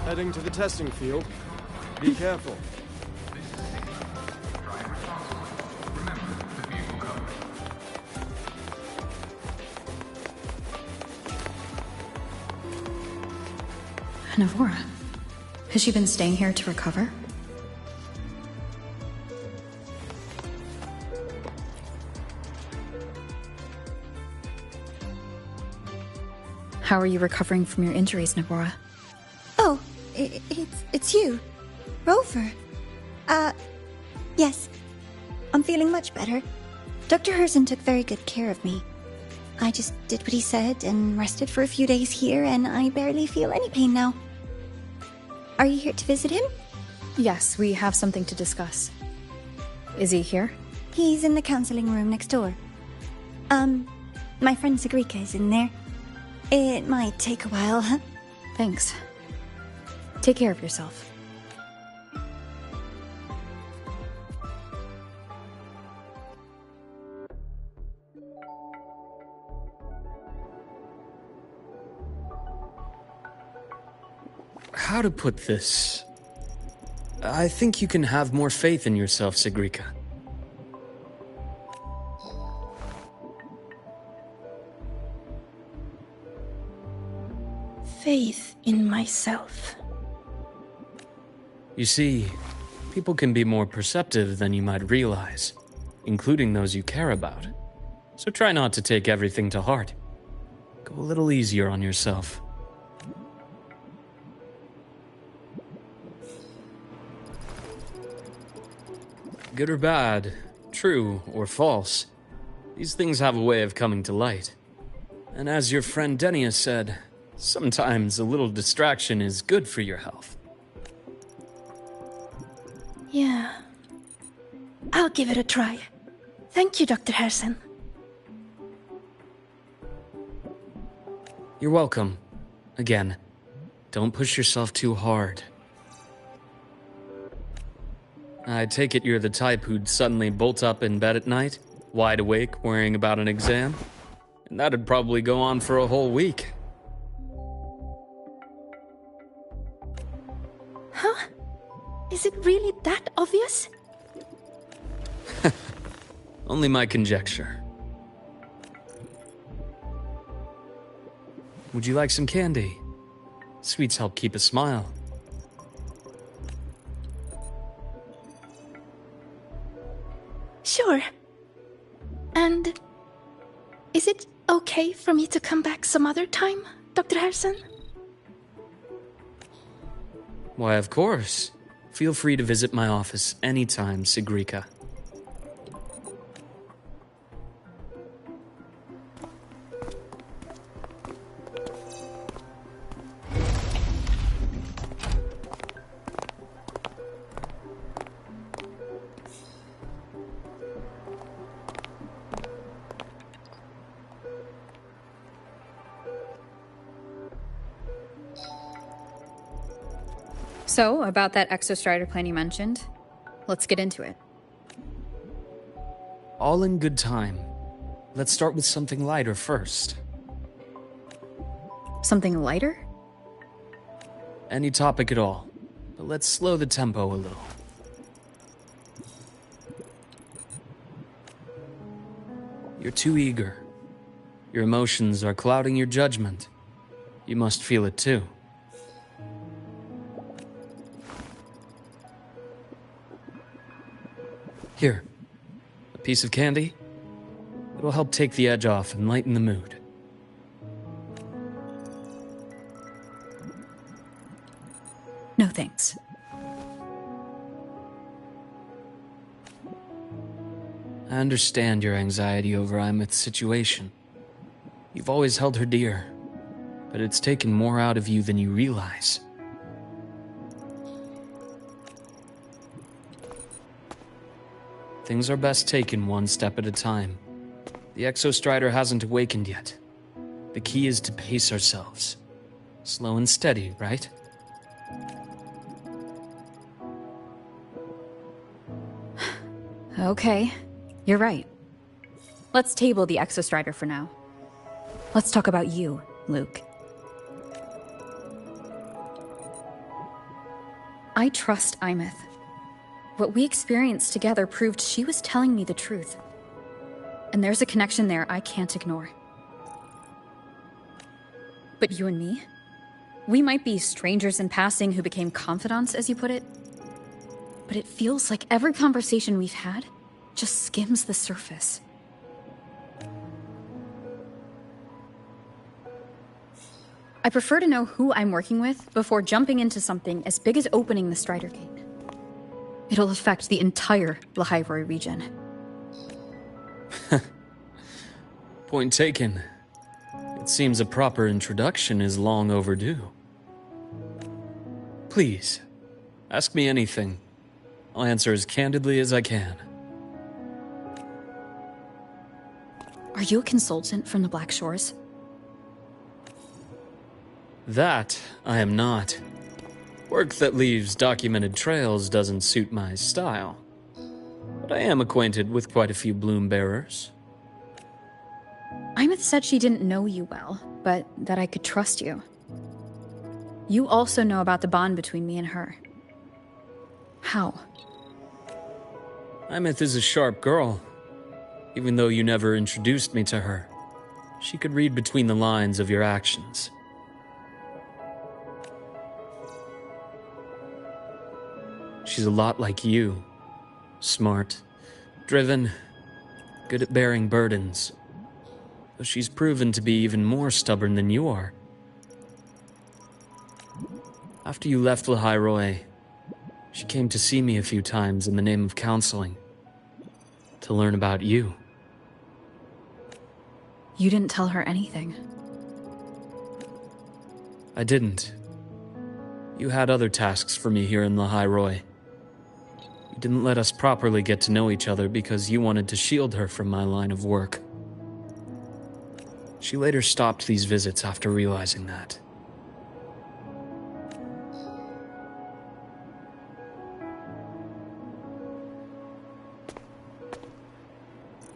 Heading to the testing field. Be careful. Navora. Has she been staying here to recover? How are you recovering from your injuries, Navora? Oh, it's you. Rover. Yes. I'm feeling much better. Dr. Herzen took very good care of me. I just did what he said and rested for a few days here, and I barely feel any pain now. Are you here to visit him? Yes, we have something to discuss. Is he here? He's in the counseling room next door. My friend Segue is in there. It might take a while, huh? Thanks. Take care of yourself. How to put this? I think you can have more faith in yourself, Segue. Faith in myself. You see, people can be more perceptive than you might realize, including those you care about. So try not to take everything to heart. Go a little easier on yourself. Good or bad, true or false, these things have a way of coming to light. And as your friend Denia said, sometimes a little distraction is good for your health. Yeah. I'll give it a try. Thank you, Dr. Herzen. You're welcome. Again, don't push yourself too hard. I take it you're the type who'd suddenly bolt up in bed at night, wide awake, worrying about an exam? And that'd probably go on for a whole week. Huh? Is it really that obvious? Only my conjecture. Would you like some candy? Sweets help keep a smile. Sure. And is it okay for me to come back some other time, Dr. Herzen? Why, of course. Feel free to visit my office anytime, Segue. So, about that exostrider plan you mentioned, let's get into it. All in good time. Let's start with something lighter first. Something lighter? Any topic at all, but let's slow the tempo a little. You're too eager. Your emotions are clouding your judgment. You must feel it too. Here, a piece of candy. It'll help take the edge off and lighten the mood. No thanks. I understand your anxiety over Imeth's situation. You've always held her dear, but it's taken more out of you than you realize. Things are best taken one step at a time. The Exostrider hasn't awakened yet. The key is to pace ourselves. Slow and steady, right? Okay, you're right. Let's table the Exostrider for now. Let's talk about you, Luke. I trust Imeth. What we experienced together proved she was telling me the truth. And there's a connection there I can't ignore. But you and me? We might be strangers in passing who became confidants, as you put it. But it feels like every conversation we've had just skims the surface. I prefer to know who I'm working with before jumping into something as big as opening the Strider Gate. It'll affect the entire Lahai-Roi region. Point taken. It seems a proper introduction is long overdue. Please, ask me anything. I'll answer as candidly as I can. Are you a consultant from the Black Shores? That I am not. Work that leaves documented trails doesn't suit my style. But I am acquainted with quite a few bloom bearers. Imeth said she didn't know you well, but that I could trust you. You also know about the bond between me and her. How? Imeth is a sharp girl. Even though you never introduced me to her, she could read between the lines of your actions. She's a lot like you. Smart, driven, good at bearing burdens. Though she's proven to be even more stubborn than you are. After you left Lahai-Roi, she came to see me a few times in the name of counseling. To learn about you. You didn't tell her anything. I didn't. You had other tasks for me here in Lahai-Roi. You didn't let us properly get to know each other because you wanted to shield her from my line of work. She later stopped these visits after realizing that.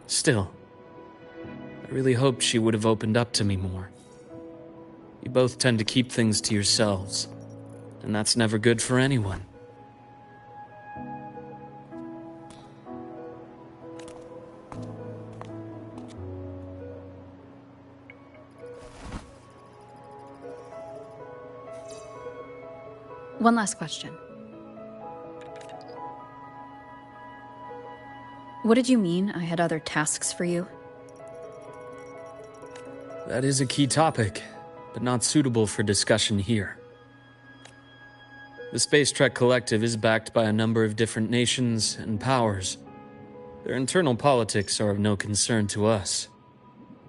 Still, I really hoped she would have opened up to me more. You both tend to keep things to yourselves, and that's never good for anyone. One last question. What did you mean I had other tasks for you? That is a key topic, but not suitable for discussion here. The Space Trek Collective is backed by a number of different nations and powers. Their internal politics are of no concern to us.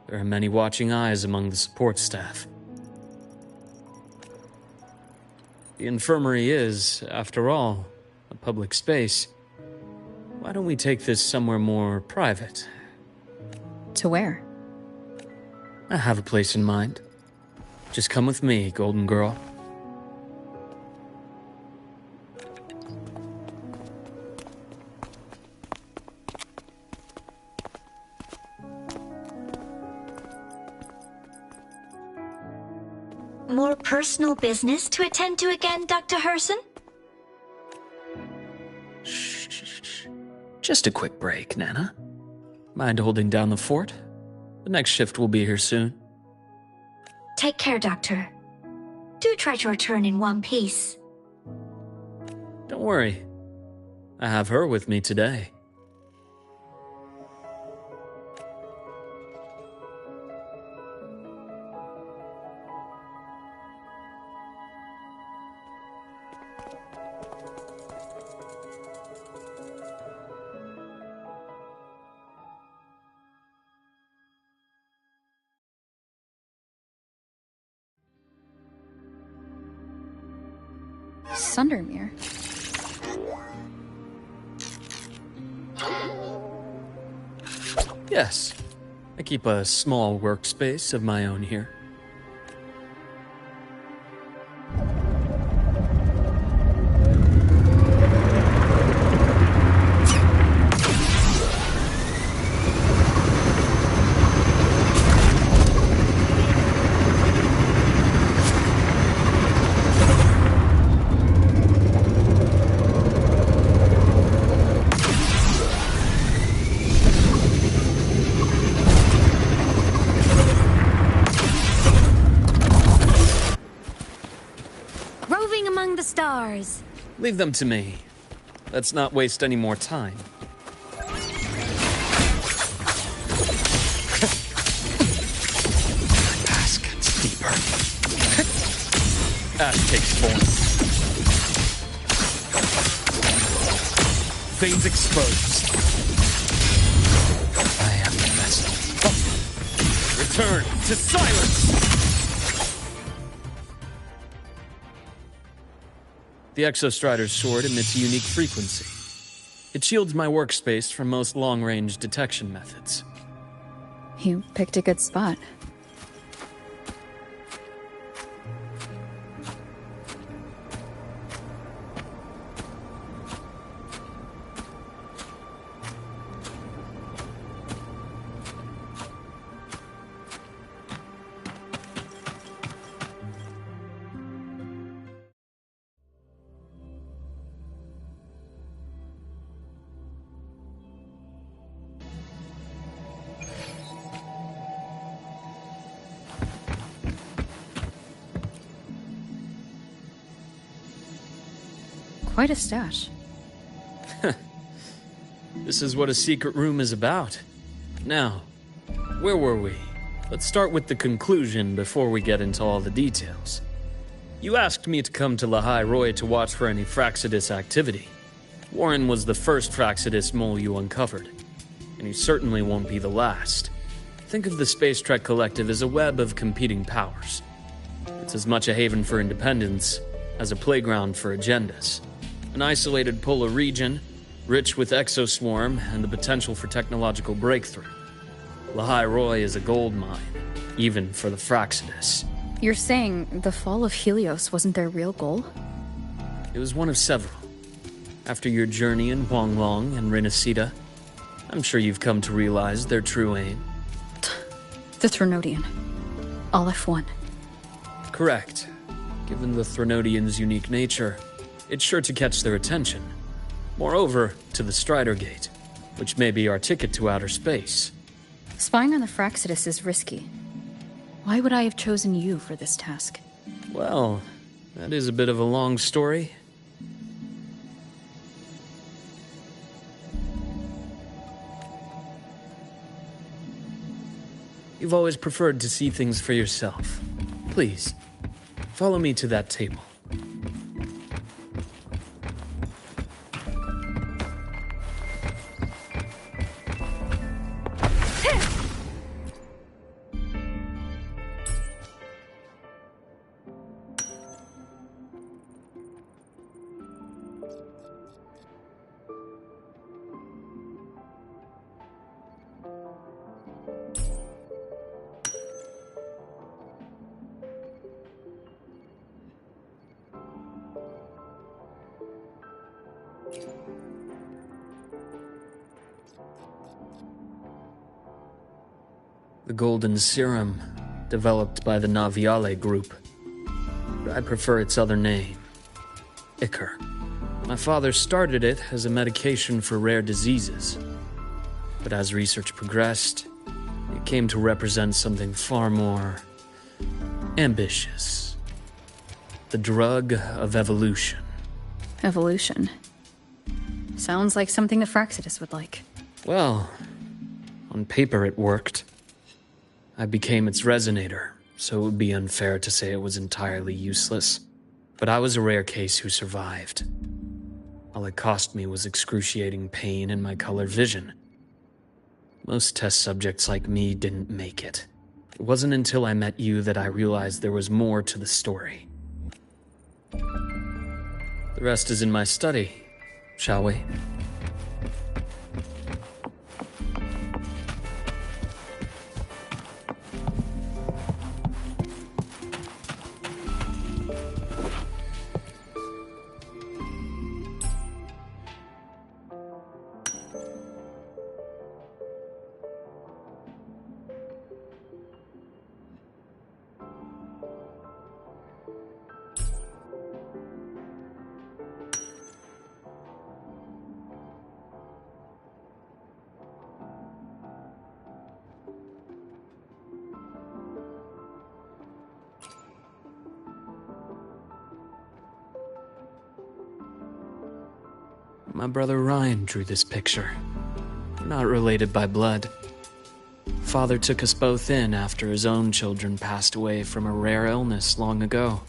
There are many watching eyes among the support staff. The infirmary is, after all, a public space. Why don't we take this somewhere more private? To where? I have a place in mind. Just come with me, Golden Girl. More personal business to attend to again, Dr. Herson? Shh. Just a quick break, Nana. Mind holding down the fort? The next shift will be here soon. Take care, Doctor. Do try to return in one piece. Don't worry. I have her with me today. Sundermere? Yes. I keep a small workspace of my own here. yours. Leave them to me. Let's not waste any more time. Pass gets deeper. Ash takes form. Veins exposed. I am the vessel. Return to silence! The Exostrider's sword emits a unique frequency. It shields my workspace from most long-range detection methods. You picked a good spot. Quite a stash. This is what a secret room is about. Now, where were we? Let's start with the conclusion before we get into all the details. You asked me to come to Lahai-Roi to watch for any Fraxidus activity. Warren was the first Fraxidus mole you uncovered, and he certainly won't be the last. Think of the Space Trek Collective as a web of competing powers. It's as much a haven for independence as a playground for agendas. An isolated polar region, rich with exoswarm and the potential for technological breakthrough. Lahai-Roi is a gold mine, even for the Fraxidus. You're saying the fall of Helios wasn't their real goal? It was one of several. After your journey in Huanglong and Renacida, I'm sure you've come to realize their true aim. The Threnodian. All F1. Correct. Given the Threnodian's unique nature, it's sure to catch their attention. Moreover, to the Strider Gate, which may be our ticket to outer space. Spying on the Fraxidus is risky. Why would I have chosen you for this task? Well, that is a bit of a long story. You've always preferred to see things for yourself. Please, follow me to that table. The golden serum, developed by the Naviale group. But I prefer its other name, Ichor. My father started it as a medication for rare diseases. But as research progressed, it came to represent something far more ambitious. The drug of evolution. Evolution. Sounds like something the Fraxidus would like. Well, on paper it worked. I became its resonator, so it would be unfair to say it was entirely useless. But I was a rare case who survived. All it cost me was excruciating pain and my colored vision. Most test subjects like me didn't make it. It wasn't until I met you that I realized there was more to the story. The rest is in my study, shall we? My brother Ryan drew this picture. We're not related by blood. Father took us both in after his own children passed away from a rare illness long ago.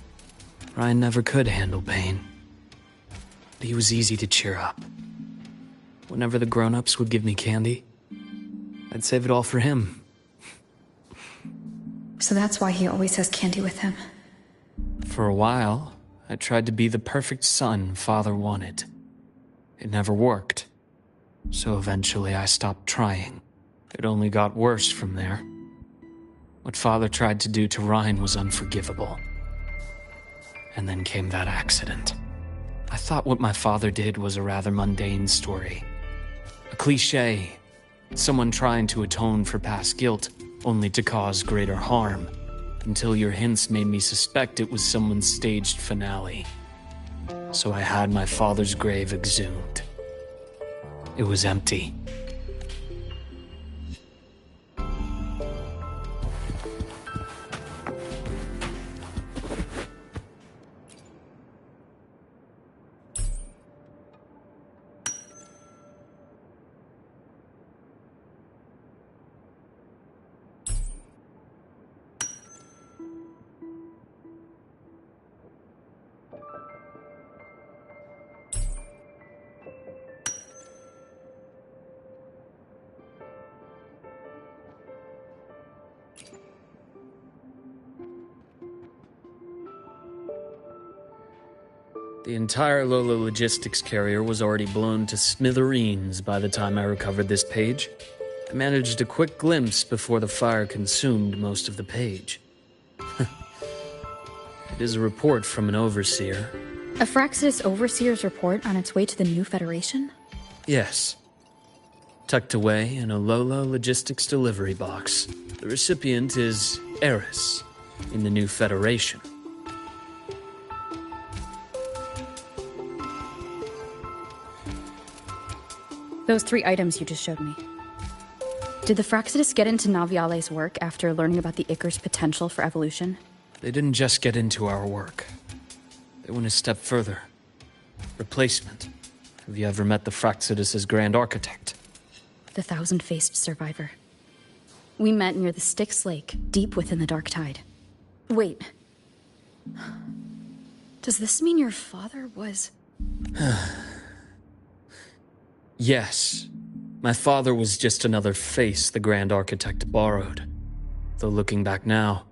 Ryan never could handle pain. But he was easy to cheer up. Whenever the grown-ups would give me candy, I'd save it all for him. So that's why he always has candy with him. For a while, I tried to be the perfect son Father wanted. It never worked. So eventually I stopped trying. It only got worse from there. What Father tried to do to Ryan was unforgivable. And then came that accident. I thought what my father did was a rather mundane story. A cliché. Someone trying to atone for past guilt, only to cause greater harm. Until your hints made me suspect it was someone's staged finale. So I had my father's grave exhumed. It was empty. The entire Lola logistics carrier was already blown to smithereens by the time I recovered this page. I managed a quick glimpse before the fire consumed most of the page. It is a report from an overseer. A Fraxis Overseer's report on its way to the new Federation? Yes. Tucked away in a Lola logistics delivery box. The recipient is Eris in the new Federation. Those 3 items you just showed me. Did the Fraxidus get into Naviale's work after learning about the Icar's potential for evolution? They didn't just get into our work. They went a step further. Replacement. Have you ever met the Fraxidus' Grand Architect? The thousand-faced survivor. We met near the Styx Lake, deep within the Dark Tide. Wait. Does this mean your father was... Yes. My father was just another face the Grand Architect borrowed. Though looking back now,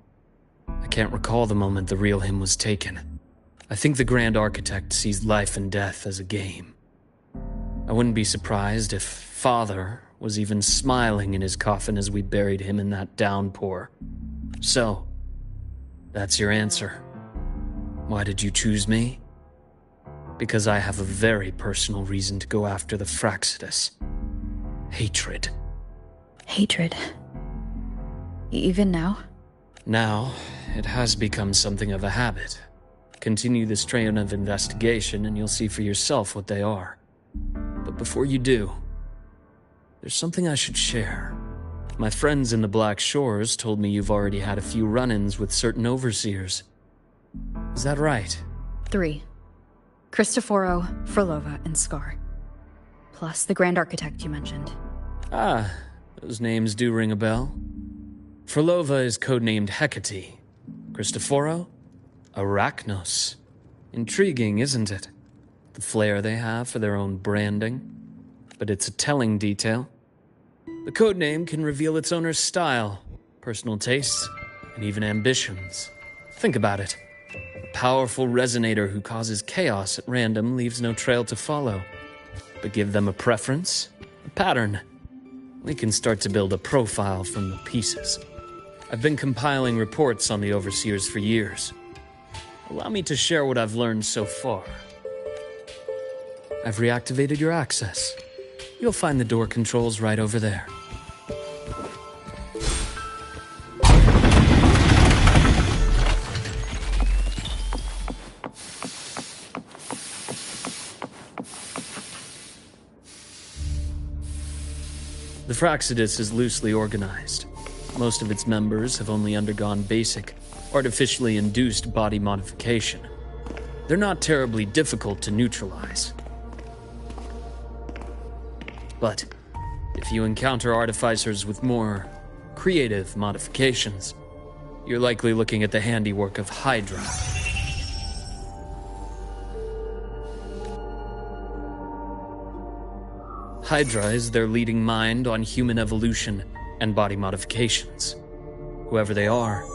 I can't recall the moment the real him was taken. I think the Grand Architect sees life and death as a game. I wouldn't be surprised if Father was even smiling in his coffin as we buried him in that downpour. So, that's your answer. Why did you choose me? Because I have a very personal reason to go after the Fraxidus. Hatred. Hatred? Even now? Now, it has become something of a habit. Continue this train of investigation and you'll see for yourself what they are. But before you do, there's something I should share. My friends in the Black Shores told me you've already had a few run-ins with certain overseers. Is that right? 3. Cristoforo, Frolova, and Scar. Plus the Grand Architect you mentioned. Ah, those names do ring a bell. Frolova is codenamed Hecate. Cristoforo? Arachnos. Intriguing, isn't it? The flair they have for their own branding. But it's a telling detail. The codename can reveal its owner's style, personal tastes, and even ambitions. Think about it. A powerful resonator who causes chaos at random leaves no trail to follow. But give them a preference, a pattern. We can start to build a profile from the pieces. I've been compiling reports on the Overseers for years. Allow me to share what I've learned so far. I've reactivated your access. You'll find the door controls right over there. The Fraxidus is loosely organized. Most of its members have only undergone basic, artificially induced body modification. They're not terribly difficult to neutralize. But if you encounter artificers with more creative modifications, you're likely looking at the handiwork of Hydra. Hydra is their leading mind on human evolution and body modifications. Whoever they are,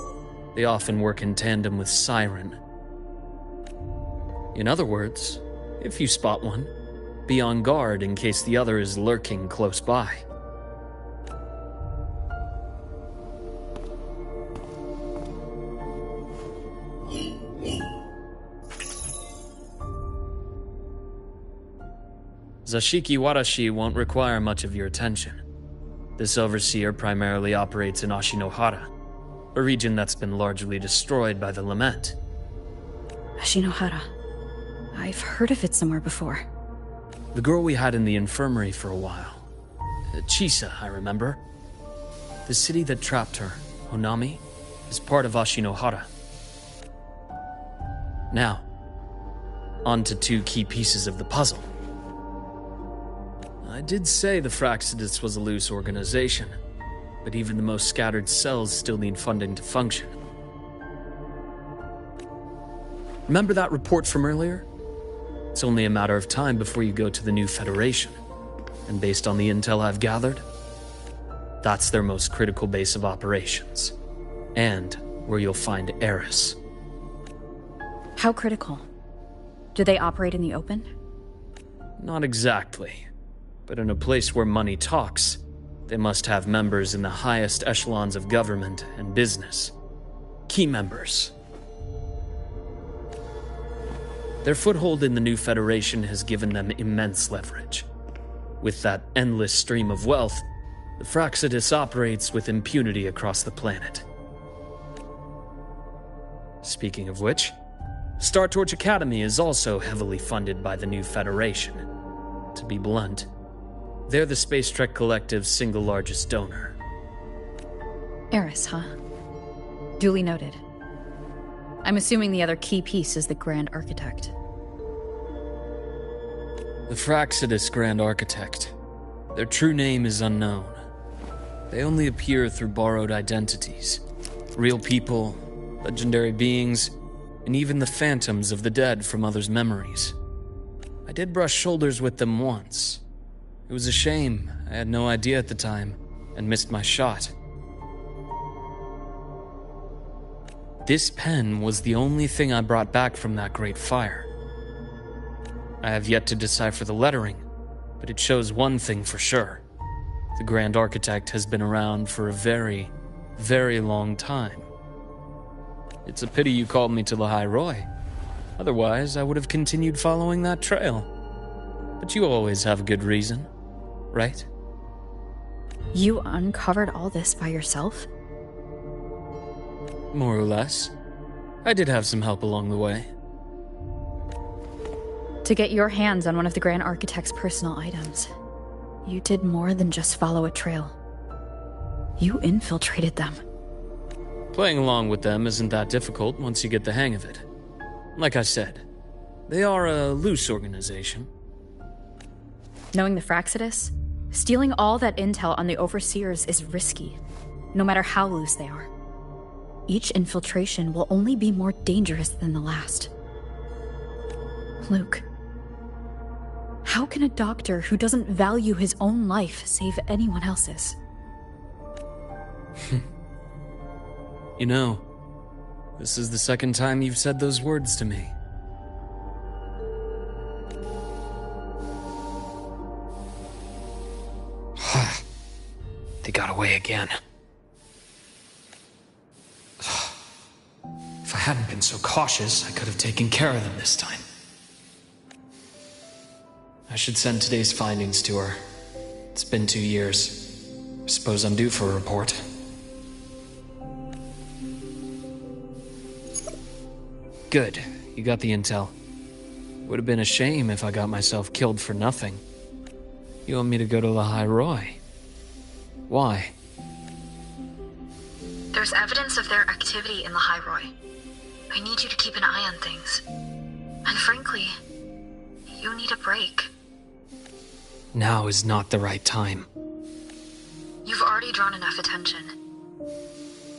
they often work in tandem with Siren. In other words, if you spot one, be on guard in case the other is lurking close by. Zashiki Warashi won't require much of your attention. This overseer primarily operates in Ashinohara, a region that's been largely destroyed by the Lament. Ashinohara. I've heard of it somewhere before. The girl we had in the infirmary for a while. Chisa, I remember. The city that trapped her, Honami, is part of Ashinohara. Now, on to two key pieces of the puzzle. I did say the Fraxidus was a loose organization, but even the most scattered cells still need funding to function. Remember that report from earlier? It's only a matter of time before you go to the new Federation, and based on the intel I've gathered, that's their most critical base of operations, and where you'll find Eris. How critical? Do they operate in the open? Not exactly. But in a place where money talks, they must have members in the highest echelons of government and business. Key members. Their foothold in the new Federation has given them immense leverage. With that endless stream of wealth, the Fraxidus operates with impunity across the planet. Speaking of which, Star Torch Academy is also heavily funded by the new Federation. To be blunt, they're the Space Trek Collective's single largest donor. Eris, huh? Duly noted. I'm assuming the other key piece is the Grand Architect. The Fraxidus Grand Architect. Their true name is unknown. They only appear through borrowed identities. Real people, legendary beings, and even the phantoms of the dead from others' memories. I did brush shoulders with them once. It was a shame. I had no idea at the time, and missed my shot. This pen was the only thing I brought back from that great fire. I have yet to decipher the lettering, but it shows one thing for sure. The Grand Architect has been around for a very, very long time. It's a pity you called me to Lahai-Roi. Otherwise, I would have continued following that trail. But you always have a good reason. Right? You uncovered all this by yourself? More or less. I did have some help along the way. To get your hands on one of the Grand Architect's personal items, you did more than just follow a trail. You infiltrated them. Playing along with them isn't that difficult once you get the hang of it. Like I said, they are a loose organization. Knowing the Fraxidus, stealing all that intel on the Overseers is risky, no matter how loose they are. Each infiltration will only be more dangerous than the last. Luke, how can a doctor who doesn't value his own life save anyone else's? You know, this is the second time you've said those words to me. They got away again. If I hadn't been so cautious, I could have taken care of them this time. I should send today's findings to her. It's been 2 years. I suppose I'm due for a report. Good. You got the intel. Would have been a shame if I got myself killed for nothing. You want me to go to Lahai-Roi? Why? There's evidence of their activity in Lahai-Roi. I need you to keep an eye on things. And frankly, you need a break. Now is not the right time. You've already drawn enough attention.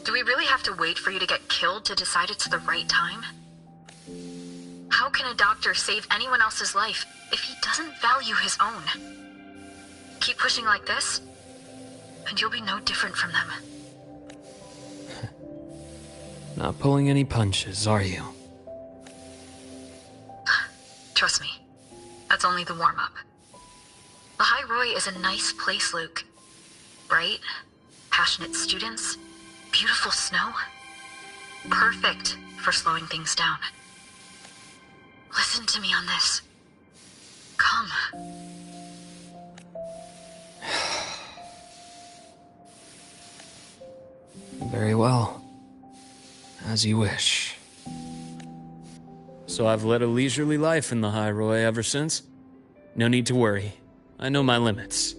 Do we really have to wait for you to get killed to decide it's the right time? How can a doctor save anyone else's life if he doesn't value his own? Keep pushing like this, and you'll be no different from them. Not pulling any punches, are you? Trust me, that's only the warm-up. Lahai-Roi is a nice place, Luke. Bright, passionate students, beautiful snow. Perfect for slowing things down. Listen to me on this. Come. Very well. As you wish. So I've led a leisurely life in the Lahai-Roi ever since. No need to worry. I know my limits.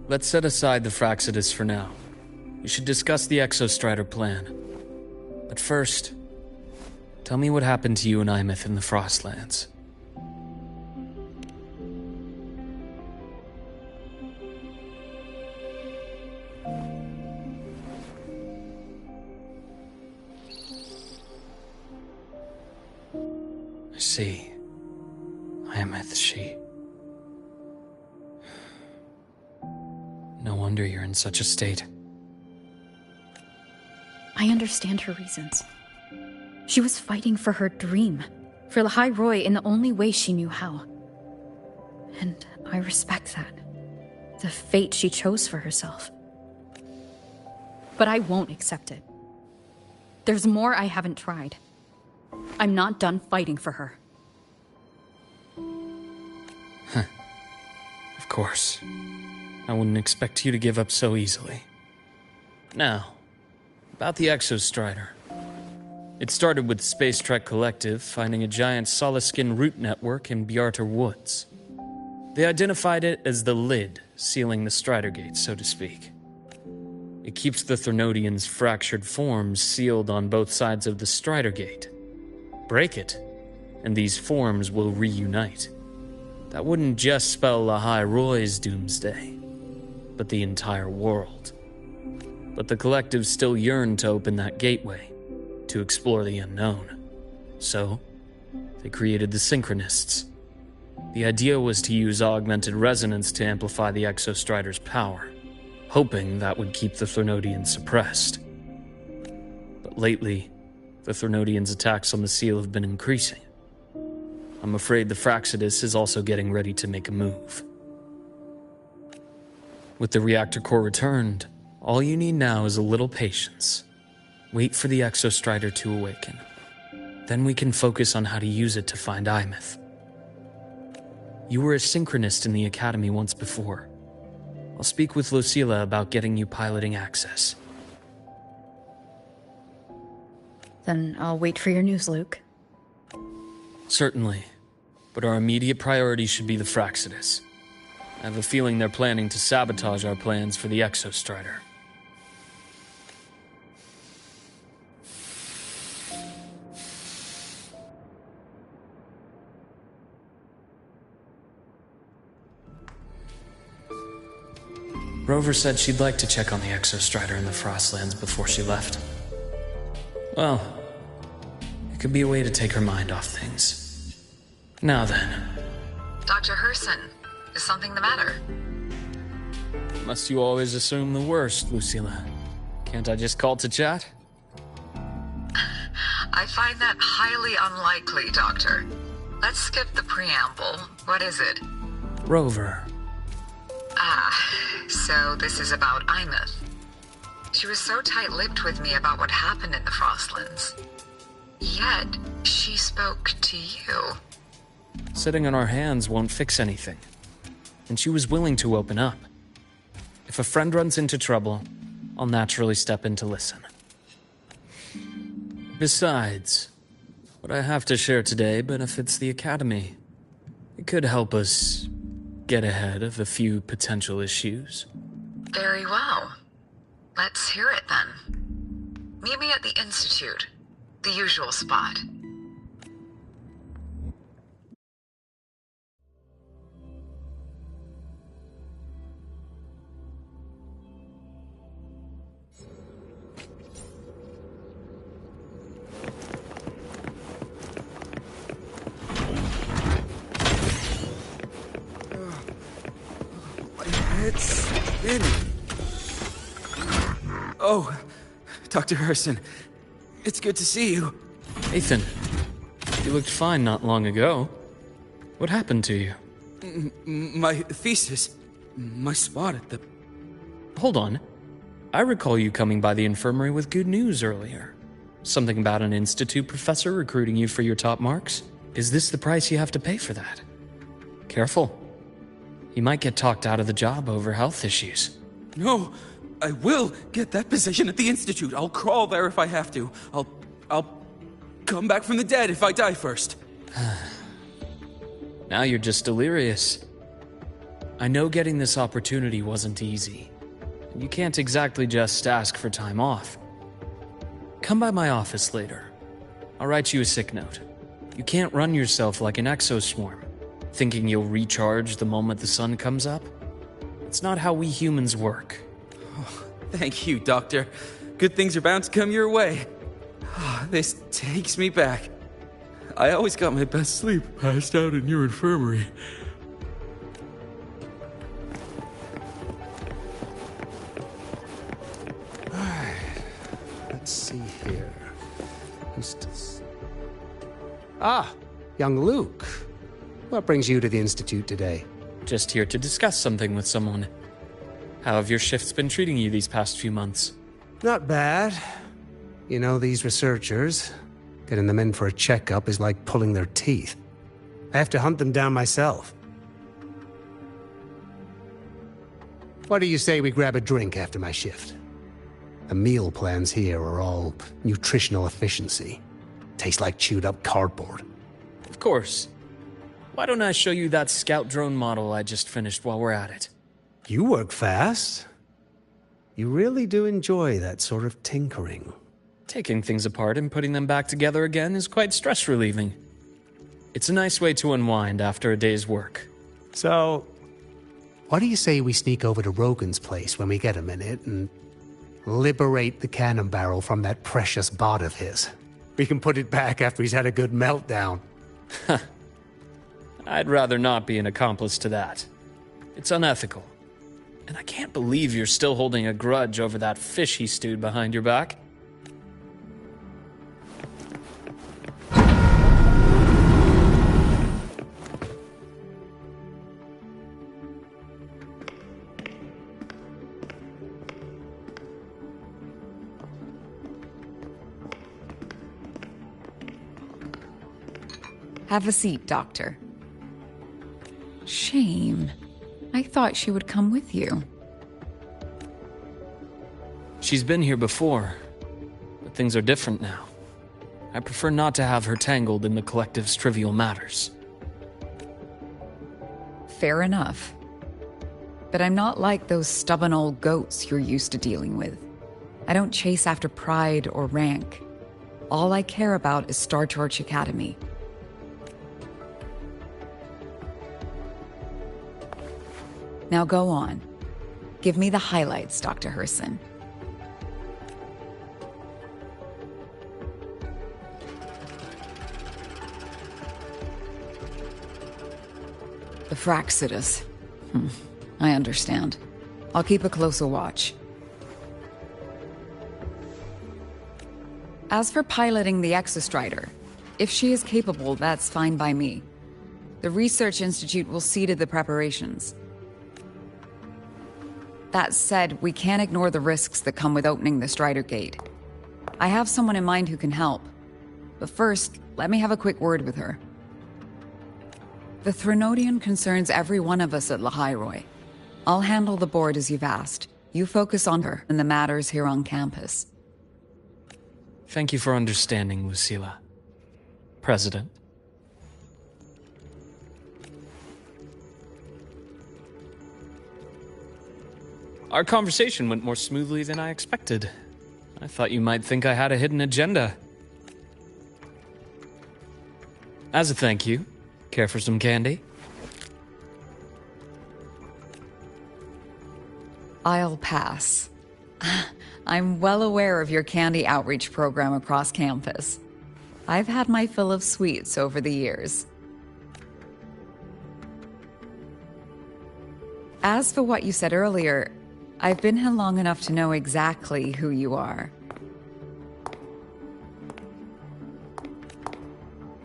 Let's set aside the Fraxidus for now. We should discuss the Exostrider plan. But first, tell me what happened to you and Imeth in the Frostlands. I see. Imeth, she... No wonder you're in such a state. I understand her reasons. She was fighting for her dream, for Lahai-Roi in the only way she knew how. And I respect that. The fate she chose for herself. But I won't accept it. There's more I haven't tried. I'm not done fighting for her. Of course. I wouldn't expect you to give up so easily. Now, about the Exostrider. It started with Space Trek Collective finding a giant Solaskin root network in Bjarter Woods. They identified it as the lid, sealing the Strider Gate, so to speak. It keeps the Threnodians' fractured forms sealed on both sides of the Strider Gate. Break it, and these forms will reunite. That wouldn't just spell Lahai-Roi's doomsday, but the entire world. But the Collective still yearned to open that gateway, to explore the unknown. So, they created the Synchronists. The idea was to use augmented resonance to amplify the Exostrider's power, hoping that would keep the Threnodians suppressed. But lately, the Threnodians' attacks on the seal have been increasing. I'm afraid the Fraxidus is also getting ready to make a move. With the reactor core returned, all you need now is a little patience. Wait for the Exostrider to awaken. Then we can focus on how to use it to find Imeth. You were a synchronist in the Academy once before. I'll speak with Lucilla about getting you piloting access. Then I'll wait for your news, Luke. Certainly. But our immediate priority should be the Fraxidus. I have a feeling they're planning to sabotage our plans for the Exostrider. Rover said she'd like to check on the Exostrider in the Frostlands before she left. Well, it could be a way to take her mind off things. Now then. Dr. Herson, is something the matter? Must you always assume the worst, Lucilla? Can't I just call to chat? I find that highly unlikely, Doctor. Let's skip the preamble. What is it? Rover. So this is about Imeth. She was so tight-lipped with me about what happened in the Frostlands. Yet, she spoke to you. Sitting on our hands won't fix anything. And she was willing to open up. If a friend runs into trouble, I'll naturally step in to listen. Besides, what I have to share today benefits the Academy. It could help us get ahead of a few potential issues. Very well. Let's hear it then. Meet me at the Institute. The usual spot. It's spinning. Oh, Dr. Herson. It's good to see you. Nathan, you looked fine not long ago. What happened to you? My thesis. My spot at the... Hold on. I recall you coming by the infirmary with good news earlier. Something about an institute professor recruiting you for your top marks? Is this the price you have to pay for that? Careful. You might get talked out of the job over health issues. No, I will get that position at the institute. I'll crawl there if I have to. I'll come back from the dead if I die first. Now you're just delirious. I know getting this opportunity wasn't easy. You can't exactly just ask for time off. Come by my office later. I'll write you a sick note. You can't run yourself like an exoswarm, thinking you'll recharge the moment the sun comes up. It's not how we humans work. Oh, thank you, Doctor. Good things are bound to come your way. This takes me back. I always got my best sleep passed out in your infirmary. Let's see here. Young Luke. What brings you to the Institute today? Just here to discuss something with someone. How have your shifts been treating you these past few months? Not bad. You know, these researchers, getting them in for a checkup is like pulling their teeth. I have to hunt them down myself. What do you say we grab a drink after my shift? The meal plans here are all nutritional efficiency. Taste like chewed up cardboard. Of course. Why don't I show you that scout drone model I just finished while we're at it? You work fast. You really do enjoy that sort of tinkering. Taking things apart and putting them back together again is quite stress-relieving. It's a nice way to unwind after a day's work. So, what do you say we sneak over to Rogan's place when we get a minute and liberate the cannon barrel from that precious bot of his? We can put it back after he's had a good meltdown. I'd rather not be an accomplice to that. It's unethical. And I can't believe you're still holding a grudge over that fish he stewed behind your back. Have a seat, Doctor. Shame. I thought she would come with you. She's been here before, but things are different now. I prefer not to have her tangled in the collective's trivial matters. Fair enough. But I'm not like those stubborn old goats you're used to dealing with. I don't chase after pride or rank. All I care about is Star Torch Academy. Now go on. Give me the highlights, Dr. Herson. The Fraxidus. I understand. I'll keep a closer watch. As for piloting the Exostrider, if she is capable, that's fine by me. The Research Institute will see to the preparations. That said, we can't ignore the risks that come with opening the Strider Gate. I have someone in mind who can help. But first, let me have a quick word with her. The Threnodian concerns every one of us at Lahai-Roi. I'll handle the board as you've asked. You focus on her and the matters here on campus. Thank you for understanding, Lucilla. President. Our conversation went more smoothly than I expected. I thought you might think I had a hidden agenda. As a thank you, care for some candy? I'll pass. I'm well aware of your candy outreach program across campus. I've had my fill of sweets over the years. As for what you said earlier, I've been here long enough to know exactly who you are.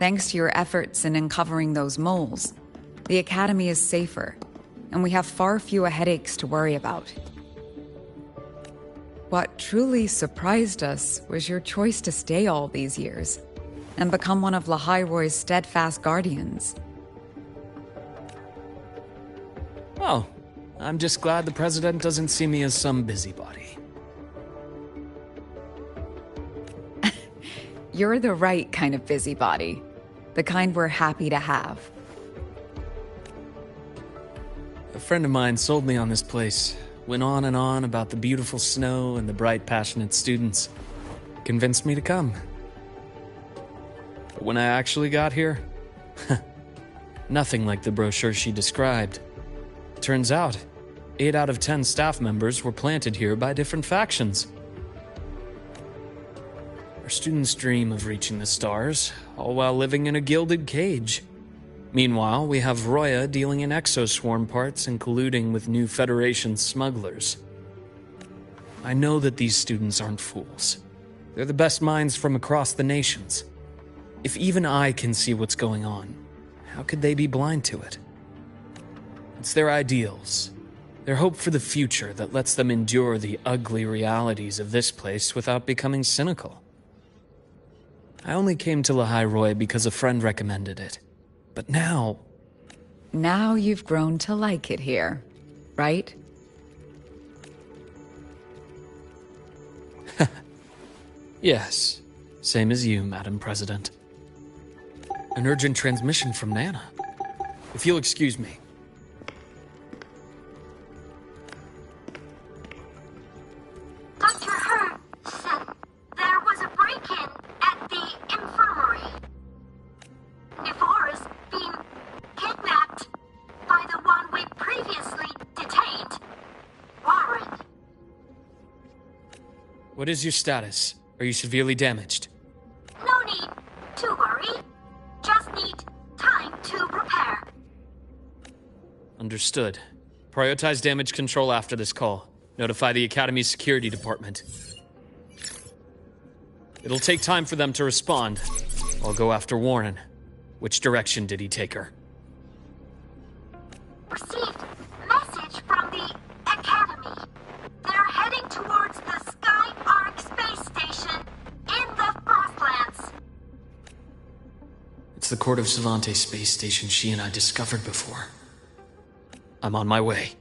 Thanks to your efforts in uncovering those moles, the Academy is safer, and we have far fewer headaches to worry about. What truly surprised us was your choice to stay all these years, and become one of Lahai-Roi's steadfast guardians. Oh, I'm just glad the President doesn't see me as some busybody. You're the right kind of busybody. The kind we're happy to have. A friend of mine sold me on this place. Went on and on about the beautiful snow and the bright, passionate students. Convinced me to come. But when I actually got here, nothing like the brochure she described. Turns out, 8 out of 10 staff members were planted here by different factions. Our students dream of reaching the stars, all while living in a gilded cage. Meanwhile, we have Roya dealing in exoswarm parts and colluding with new Federation smugglers. I know that these students aren't fools. They're the best minds from across the nations. If even I can see what's going on, how could they be blind to it? It's their ideals, their hope for the future that lets them endure the ugly realities of this place without becoming cynical. I only came to Lahai-Roi because a friend recommended it. But now... Now you've grown to like it here, right? Yes, same as you, Madam President. An urgent transmission from Nana. If you'll excuse me. Dr. Hurd said there was a break-in at the infirmary. Nevora's been kidnapped by the one we previously detained, Warren. What is your status? Are you severely damaged? No need to worry. Just need time to repair. Understood. Prioritize damage control after this call. Notify the Academy's security department. It'll take time for them to respond. I'll go after Warren. Which direction did he take her? Received message from the Academy. They're heading towards the Sky Arc space station in the Frostlands. It's the Court of Savante space station she and I discovered before. I'm on my way.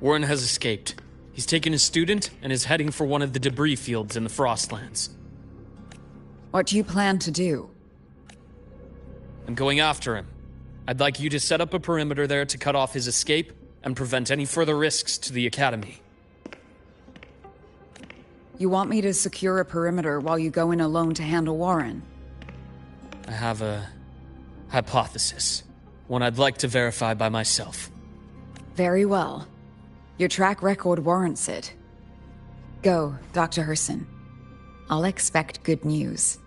Warren has escaped. He's taken a student and is heading for one of the debris fields in the Frostlands. What do you plan to do? I'm going after him. I'd like you to set up a perimeter there to cut off his escape and prevent any further risks to the Academy. You want me to secure a perimeter while you go in alone to handle Warren? I have a hypothesis. One I'd like to verify by myself. Very well. Your track record warrants it. Go, Dr. Herson. I'll expect good news.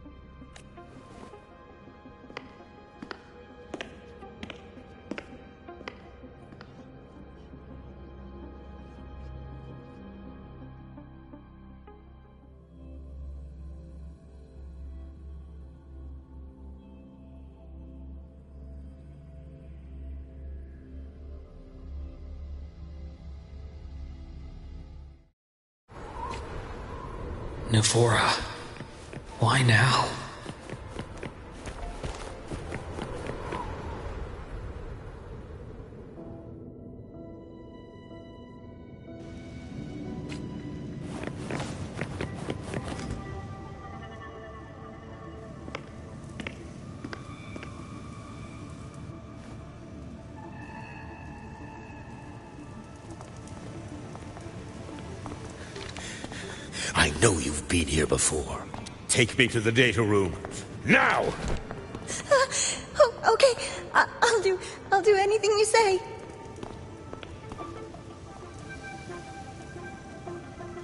Nevora. Why now? I know you've been here before. Take me to the data room. Now! Okay. I'll do anything you say.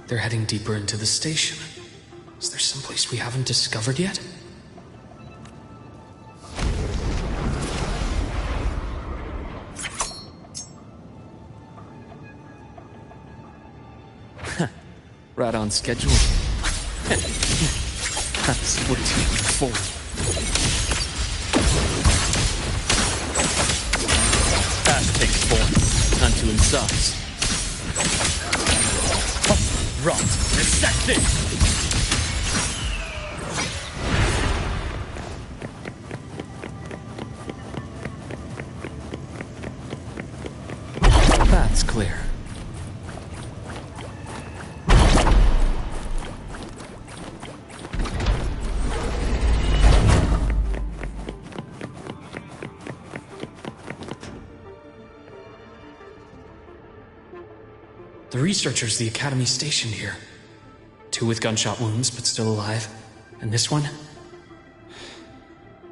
They're heading deeper into the station. Is there someplace we haven't discovered yet? Right on schedule. That's what it's for. Fast takes form. Time to incise. Rot. Resected! That's clear. The researchers the Academy stationed here. 2 with gunshot wounds, but still alive. And this one?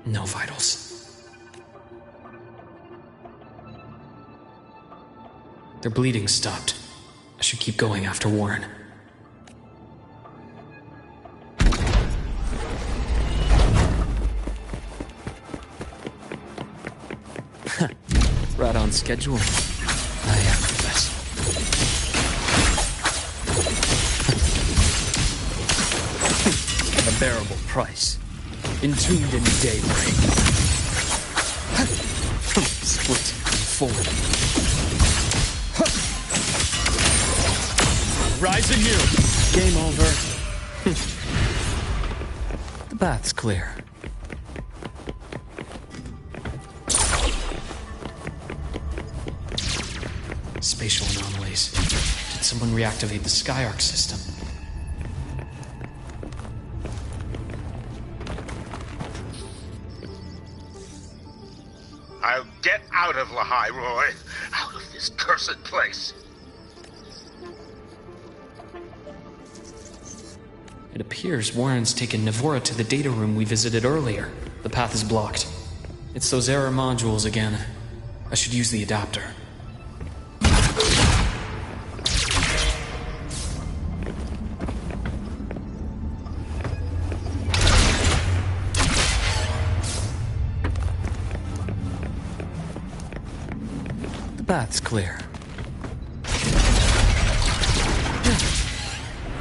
No vitals. Their bleeding stopped. I should keep going after Warren. Right on schedule. I am the best. A bearable price. Entombed in daybreak. Split forward. Rise anew. Game over. The bath's clear. Spatial anomalies. Did someone reactivate the Skyarc system? I'll get out of Lahai-Roi. Out of this cursed place. It appears Warren's taken Navora to the data room we visited earlier. The path is blocked. It's those error modules again. I should use the adapter. The path's clear.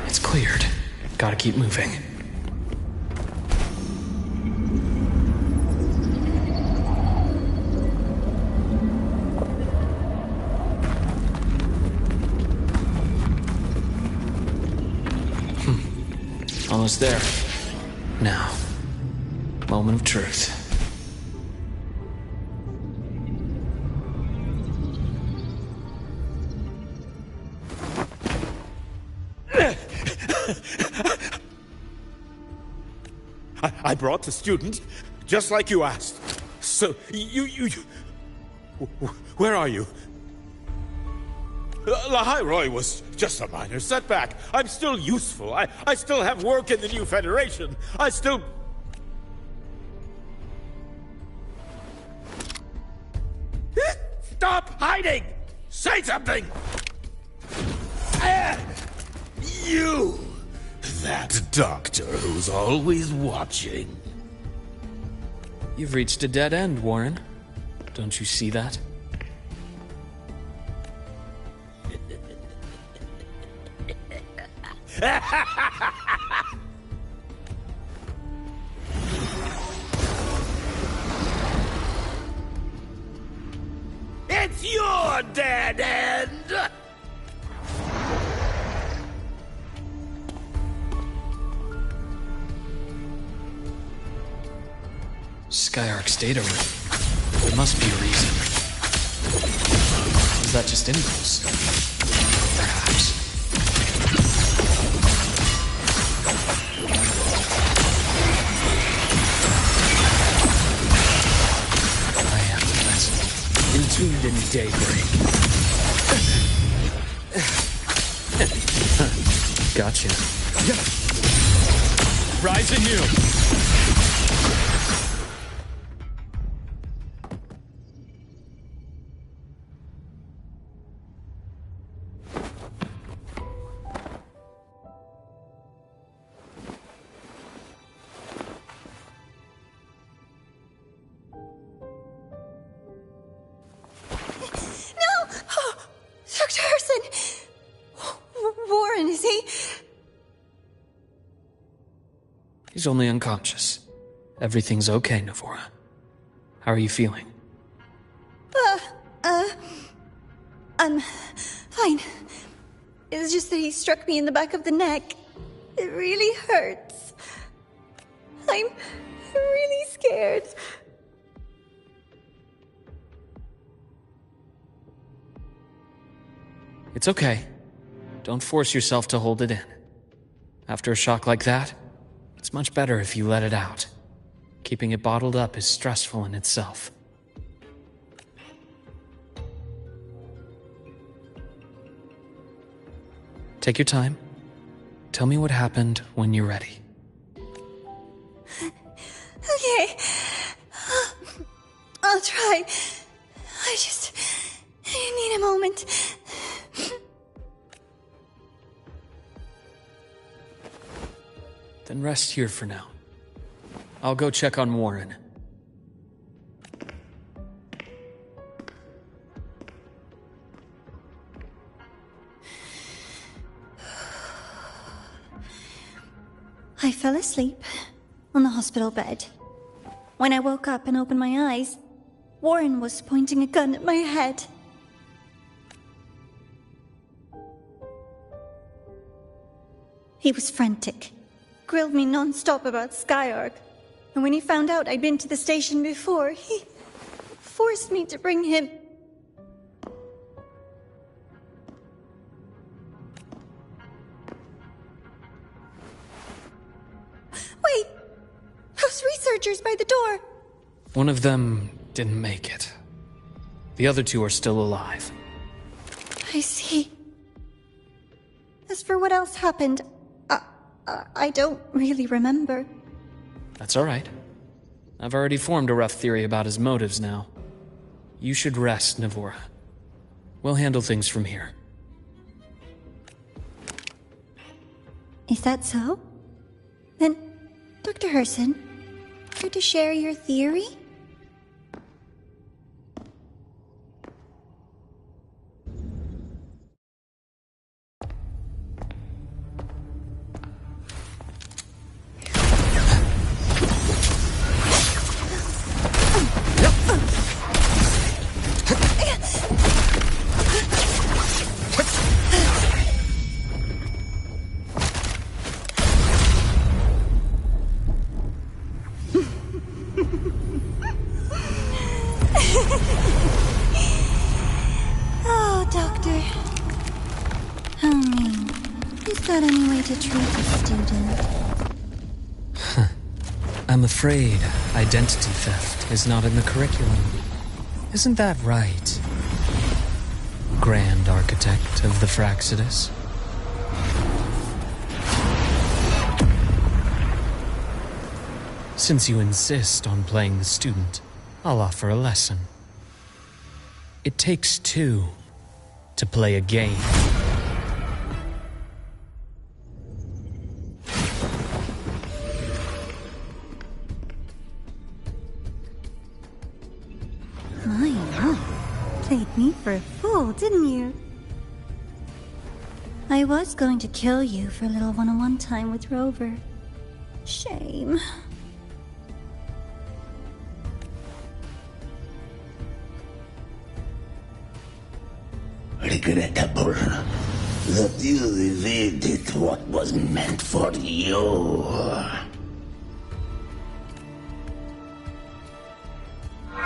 It's cleared. Gotta keep moving. Almost there. Now, moment of truth. I brought the student, just like you asked. So, where are you? Lahai-Roi was just a minor setback. I'm still useful. I still have work in the new Federation. I still... Stop hiding! Say something! You! That doctor who's always watching. You've reached a dead end, Warren. Don't you see that? It's your dead end! Skyarc's data room. There must be a reason. Is that just impulse? Perhaps. I am the best. Entombed in daybreak. Gotcha. Rise anew! Dr. Herson! Warren, is he? He's only unconscious. Everything's okay, Navora. How are you feeling? I'm fine. It's just that he struck me in the back of the neck. It really hurts. I'm really scared. It's okay. Don't force yourself to hold it in. After a shock like that, it's much better if you let it out. Keeping it bottled up is stressful in itself. Take your time. Tell me what happened when you're ready. Okay. I'll try. I need a moment. Then rest here for now. I'll go check on Warren. I fell asleep on the hospital bed. When I woke up and opened my eyes, Warren was pointing a gun at my head. He was frantic, grilled me non-stop about Skyark, and when he found out I'd been to the station before, he forced me to bring him. Wait! Those researchers by the door! One of them didn't make it. The other two are still alive. I see. As for what else happened, I don't really remember. That's all right. I've already formed a rough theory about his motives now. You should rest, Navora. We'll handle things from here. Is that so? Then, Dr. Herson, care to share your theory? Oh, Doctor. How mean. Is that any way to treat a student? I'm afraid identity theft is not in the curriculum. Isn't that right, Grand Architect of the Fraxidus? Since you insist on playing the student, I'll offer a lesson. It takes two to play a game. My, played me for a fool, didn't you? I was going to kill you for a little one-on-one time with Rover. Shame. Regrettable that you evaded what was meant for you.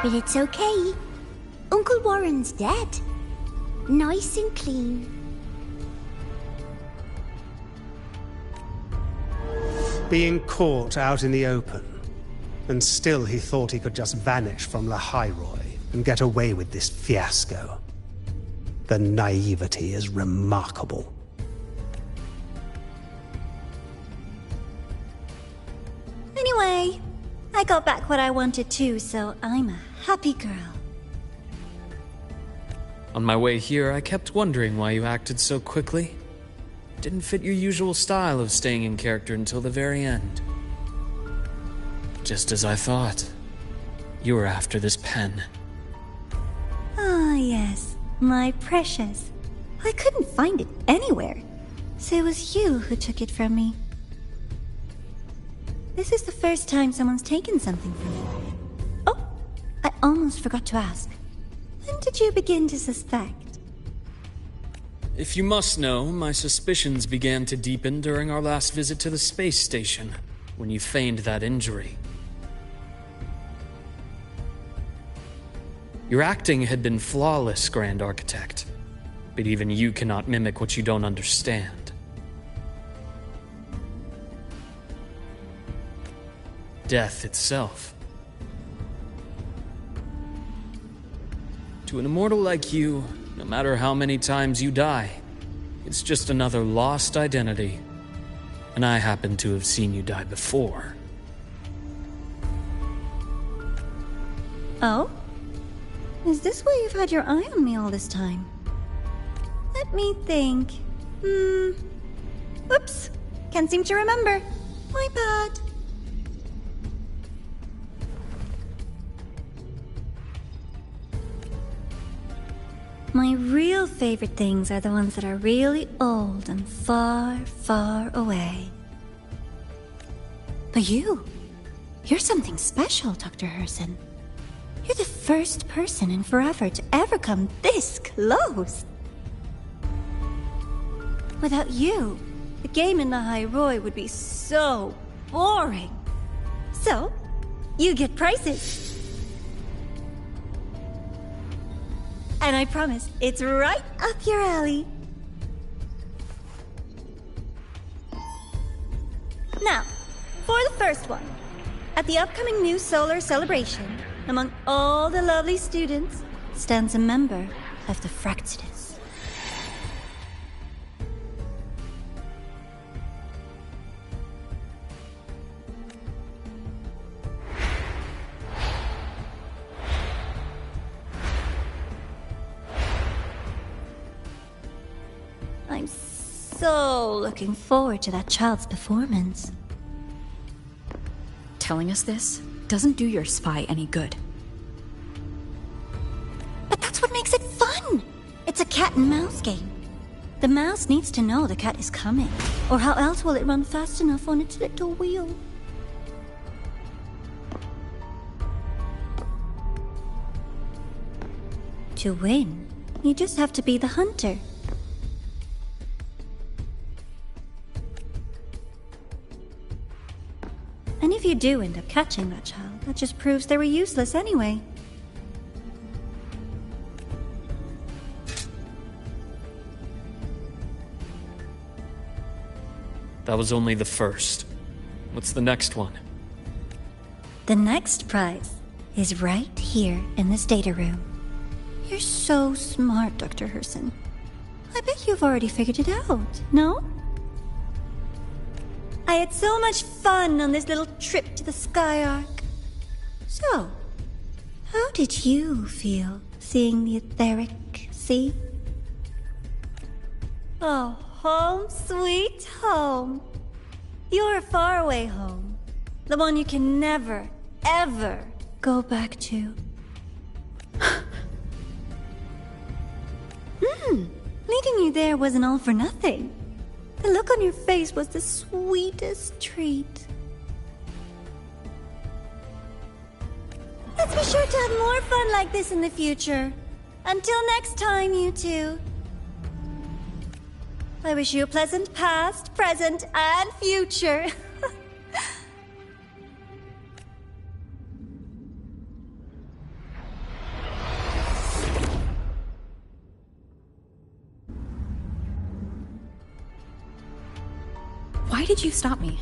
But it's okay. Uncle Warren's dead. Nice and clean. Being caught out in the open, and still he thought he could just vanish from Lahai-Roi and get away with this fiasco. The naivety is remarkable. Anyway, I got back what I wanted too, so I'm a happy girl. On my way here, I kept wondering why you acted so quickly. Didn't fit your usual style of staying in character until the very end. Just as I thought. You were after this pen. Ah, yes, my precious. I couldn't find it anywhere, so it was you who took it from me. This is the first time someone's taken something from me. Oh, I almost forgot to ask. When did you begin to suspect? If you must know, my suspicions began to deepen during our last visit to the space station, when you feigned that injury. Your acting had been flawless, Grand Architect, but even you cannot mimic what you don't understand. Death itself. To an immortal like you, no matter how many times you die, it's just another lost identity. And I happen to have seen you die before. Oh? Is this why you've had your eye on me all this time? Let me think. Oops. Can't seem to remember. My bad. My real favorite things are the ones that are really old and far, far away. But you're something special, Dr. Herson. You're the first person in forever to ever come this close. Without you, the game in Lahai-Roi would be so boring. So, you get prizes. And I promise, it's right up your alley. Now, for the first one. At the upcoming new solar celebration, among all the lovely students, stands a member of the Fraxidus. I'm so looking forward to that child's performance. Telling us this doesn't do your spy any good. But that's what makes it fun! It's a cat and mouse game. The mouse needs to know the cat is coming, or how else will it run fast enough on its little wheel? To win, you just have to be the hunter. And if you do end up catching that child, that just proves they were useless anyway. That was only the first. What's the next one? The next prize is right here in this data room. You're so smart, Dr. Herson. I bet you've already figured it out, no? I had so much fun on this little trip to the Sky Arc. So, how did you feel seeing the etheric sea? Oh, home sweet home. Your faraway home. The one you can never, ever go back to. Leading you there wasn't all for nothing. The look on your face was the sweetest treat. Let's be sure to have more fun like this in the future. Until next time, you two. I wish you a pleasant past, present, and future. Why did you stop me?